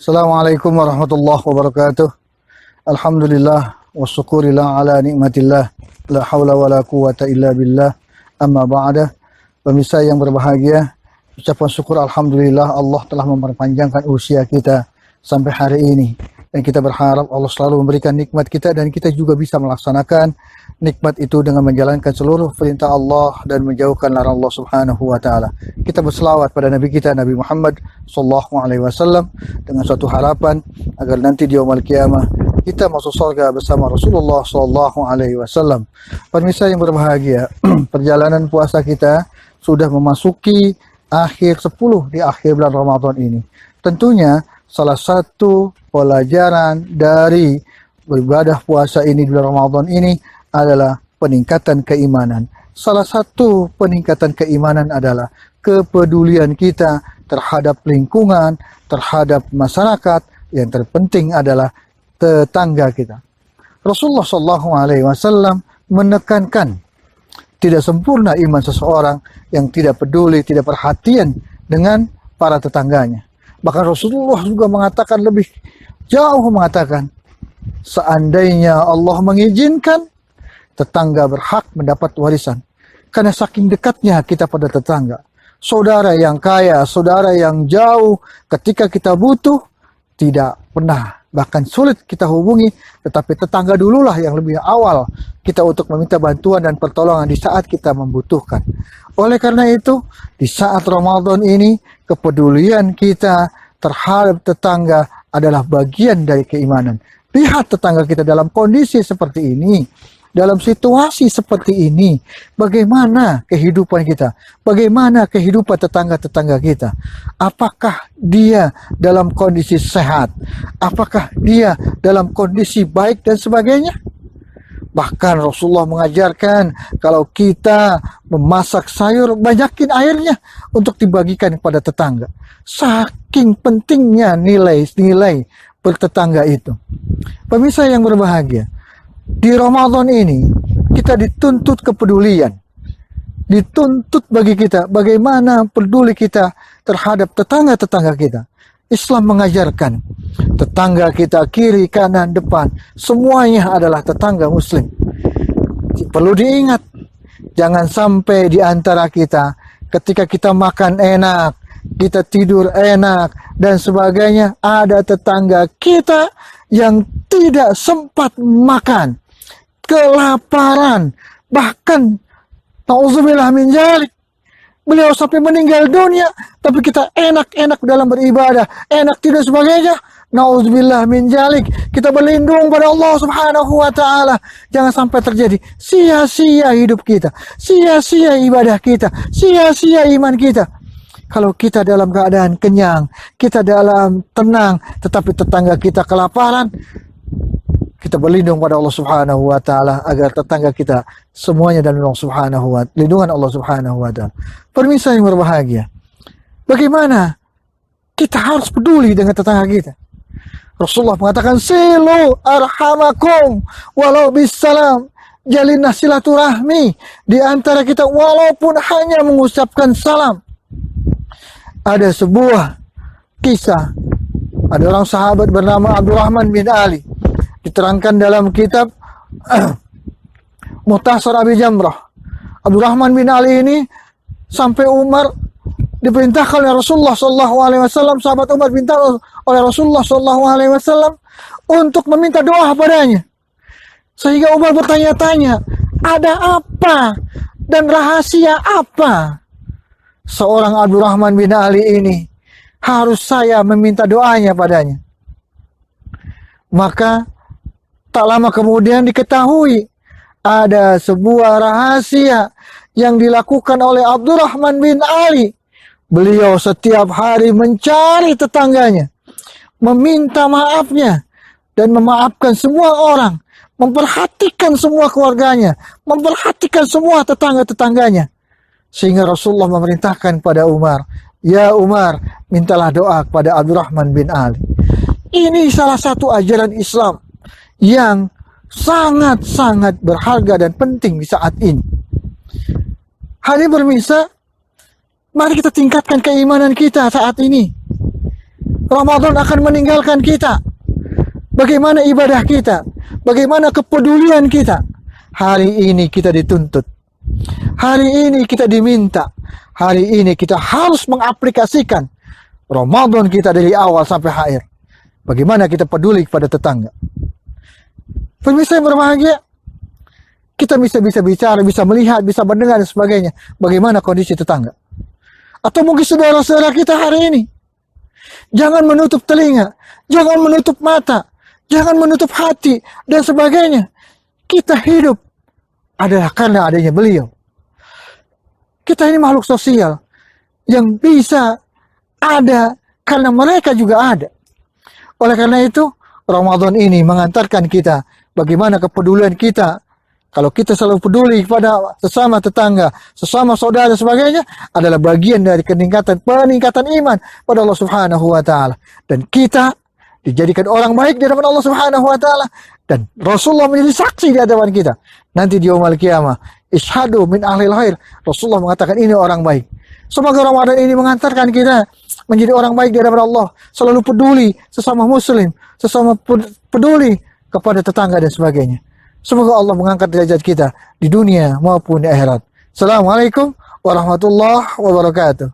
Assalamualaikum warahmatullahi wabarakatuh. Alhamdulillah wa syukurillah ala nikmatillah. La hawla wa la quwata illa billah. Amma ba'da. Pemirsa yang berbahagia, ucapan syukur alhamdulillah Allah telah memperpanjangkan usia kita sampai hari ini. Dan kita berharap Allah selalu memberikan nikmat kita dan kita juga bisa melaksanakan nikmat itu dengan menjalankan seluruh perintah Allah dan menjauhkan larangan Allah Subhanahu wa taala. Kita berselawat pada Nabi kita Nabi Muhammad sallallahu alaihi wasallam dengan suatu harapan agar nanti di yaumul qiyamah kita masuk surga bersama Rasulullah sallallahu alaihi wasallam. Pemirsa yang berbahagia, perjalanan puasa kita sudah memasuki akhir 10 di akhir bulan Ramadan ini. Tentunya salah satu pelajaran dari beribadah puasa ini di bulan Ramadan ini adalah peningkatan keimanan. Salah satu peningkatan keimanan adalah kepedulian kita terhadap lingkungan, terhadap masyarakat, yang terpenting adalah tetangga kita. Rasulullah SAW menekankan tidak sempurna iman seseorang yang tidak peduli, tidak perhatian dengan para tetangganya. Bahkan Rasulullah juga mengatakan lebih jauh mengatakan, seandainya Allah mengizinkan, tetangga berhak mendapat warisan. Karena saking dekatnya kita pada tetangga. Saudara yang kaya, saudara yang jauh, ketika kita butuh, tidak pernah, bahkan sulit kita hubungi, tetapi tetangga dululah yang lebih awal kita untuk meminta bantuan dan pertolongan di saat kita membutuhkan. Oleh karena itu, di saat Ramadan ini, kepedulian kita terhadap tetangga adalah bagian dari keimanan. Lihat tetangga kita dalam kondisi seperti ini, dalam situasi seperti ini, bagaimana kehidupan kita, bagaimana kehidupan tetangga-tetangga kita. Apakah dia dalam kondisi sehat? Apakah dia dalam kondisi baik dan sebagainya? Bahkan Rasulullah mengajarkan kalau kita memasak sayur, banyakin airnya untuk dibagikan kepada tetangga. Saking pentingnya nilai-nilai bertetangga itu. Pemirsa yang berbahagia, di Ramadan ini kita dituntut kepedulian. Dituntut bagi kita bagaimana peduli kita terhadap tetangga-tetangga kita. Islam mengajarkan tetangga kita kiri, kanan, depan, semuanya adalah tetangga muslim. Perlu diingat, jangan sampai di antara kita ketika kita makan enak, kita tidur enak dan sebagainya, ada tetangga kita yang tidak sempat makan, kelaparan, bahkan nauzubillah min dzalik, beliau sampai meninggal dunia, tapi kita enak-enak dalam beribadah, enak tidak sebagainya. Nauzubillah min dzalik. Kita berlindung pada Allah Subhanahu wa taala. Jangan sampai terjadi sia-sia hidup kita, sia-sia ibadah kita, sia-sia iman kita. Kalau kita dalam keadaan kenyang, kita dalam tenang, tetapi tetangga kita kelaparan, kita berlindung pada Allah Subhanahu wa taala agar tetangga kita semuanya dalam lindungan Allah Subhanahu wa taala. Pemirsa yang berbahagia, bagaimana kita harus peduli dengan tetangga kita? Rasulullah mengatakan, silu arhamakum walau bisalam. Jalinlah silaturahmi di antara kita walaupun hanya mengucapkan salam. Ada sebuah kisah, ada orang sahabat bernama Abdurrahman bin Ali. Diterangkan dalam kitab Mukhtasar Abi Jamrah. Abdurrahman bin Ali ini sampai Umar diperintahkan oleh Rasulullah SAW, sahabat Umar minta oleh Rasulullah SAW untuk meminta doa padanya. Sehingga Umar bertanya-tanya, ada apa dan rahasia apa seorang Abdurrahman bin Ali ini harus saya meminta doanya padanya? Maka tak lama kemudian diketahui ada sebuah rahasia yang dilakukan oleh Abdurrahman bin Ali. Beliau setiap hari mencari tetangganya, meminta maafnya, dan memaafkan semua orang, memperhatikan semua keluarganya, memperhatikan semua tetangga-tetangganya. Sehingga Rasulullah memerintahkan pada Umar, ya Umar, mintalah doa kepada Abdurrahman bin Ali. Ini salah satu ajaran Islam yang sangat-sangat berharga dan penting di saat ini. Hadirin pemirsa, mari kita tingkatkan keimanan kita saat ini. Ramadan akan meninggalkan kita. Bagaimana ibadah kita? Bagaimana kepedulian kita? Hari ini kita dituntut. Hari ini kita diminta. Hari ini kita harus mengaplikasikan Ramadan kita dari awal sampai akhir. Bagaimana kita peduli kepada tetangga. Pemirsa yang berbahagia, kita bisa bicara, bisa melihat, bisa mendengar dan sebagainya. Bagaimana kondisi tetangga. Atau mungkin saudara-saudara kita hari ini. Jangan menutup telinga, jangan menutup mata, jangan menutup hati, dan sebagainya. Kita hidup adalah karena adanya beliau. Kita ini makhluk sosial yang bisa ada karena mereka juga ada. Oleh karena itu, Ramadan ini mengantarkan kita bagaimana kepedulian kita. Kalau kita selalu peduli kepada sesama tetangga, sesama saudara dan sebagainya, adalah bagian dari peningkatan iman pada Allah Subhanahu wa taala. Dan kita dijadikan orang baik di hadapan Allah Subhanahu wa taala, dan Rasulullah menjadi saksi di hadapan kita. Nanti di yaumul qiyamah, isyhadu min ahlil khair. Rasulullah mengatakan ini orang baik. Semoga Ramadan ini mengantarkan kita menjadi orang baik di hadapan Allah, selalu peduli sesama muslim, sesama peduli kepada tetangga dan sebagainya. Semoga Allah mengangkat derajat kita di dunia maupun di akhirat. Assalamualaikum warahmatullahi wabarakatuh.